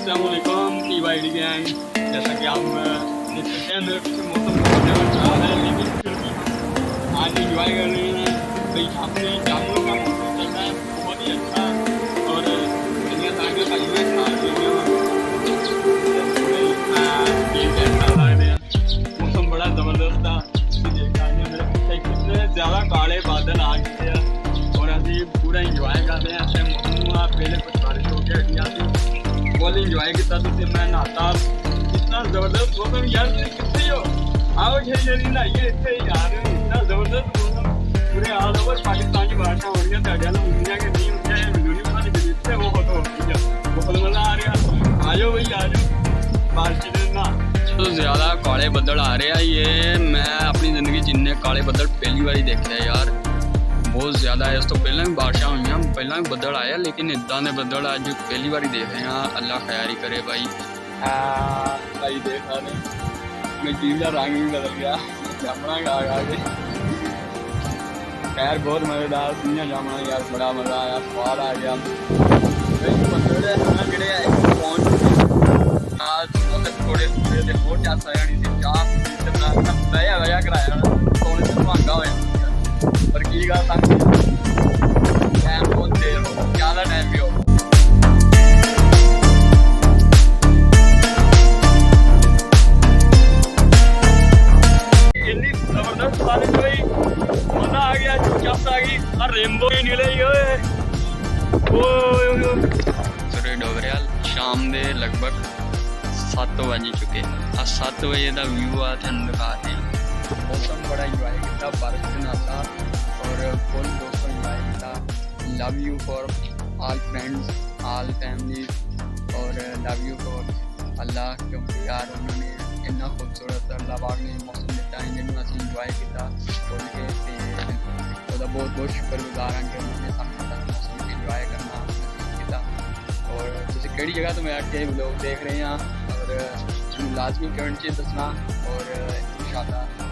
अस्सलामुअलैकुम TYD gang. जैसा कि आप देख सकते हैं मेरे पीछे मौसम बहुत ज़्यादा ख़राब है, लेकिन फिर भी हम आज इंजॉय कर रहे हैं। भाई यहाँ पे जामुन का मौसम चल रहा है, बहुत ही अच्छा। और दुनिया सारे भाई में खा रहे हैं, मौसम बड़ा ज़बरदस्त था। देखा है मेरे पीछे कितने ज़्यादा काले बादल आ गए हैं और अभी पूरा इंजॉय कर रहे हैं ऐसे मौसम। पहले कुछ बारिश हो गया फुल इंजॉय किया तो मैं नहाता, इतना जबरदस्त मौसम यार। कितने हो आओ छेड़ी नहाइए इतने यार, इतना जबरदस्त मौसम। पूरे ऑल ओवर पाकिस्तान की बारिशें हो रही हैं, दुनिया के नहीं होती है वीडियो नहीं बना जितने वो फोटो होती है, बहुत मज़ा आ रहा है। आ जाओ भाई आ जाओ बारिश ना। तो ज़्यादा काले बदल आ रहे हैं, ये मैं अपनी ज़िंदगी जिन्ने काले बदल पहली बार देखे है यार, बहुत ज़्यादा है। इस तो पहले भी बारिशा हुई, पहले भी बदल आया, लेकिन इदा के बदल अज पहली बार देख रहे हैं। अल्लाह खैर ही करे भाई। भाई देखा नहीं मैं चीज़ का रंग भी बदल गया, जामना गा के खैर बहुत मज़ेदार दुनिया जामना यार, बड़ा मज़ा आया, स्वाद आ गया। थोड़े दूसरे बहुत ज़्यादा जानी थी चाह बया बया कराया सोने से महंगा हो पर की गल टाइम बहुत देर हो, ज़्यादा टाइम भी हो। इतनी जबरदस्त बारिश हुई, मजा आ गया, चुपचाप आ गई और रेनबो ही निकले सूर्य डोगरियाल। शाम के लगभग 7 बज चुके, 7 बजे का व्यू आ थोड़ा दिखाते हैं। मौसम बड़ा इंजॉय किया, बारिश के नाता और फुल दोस्तों इंजॉय किया। Love you for all friends all family और लव यू फॉर अल्लाह, क्योंकि यार उन्होंने इन्ना खूबसूरत अल्लाह पाक ने मौसम दिता है जिन्होंने असीं इंजॉय किया बोल के, तो बहुत बहुत शुक्रगुजार हाँ कि उन्होंने सानू मौसम इंजॉय करना किया। और तुसीं किहड़ी जगह तो मैं के लोग देख रहे हैं और लाजमी कमेंट च दसना और इंशाअल्लाह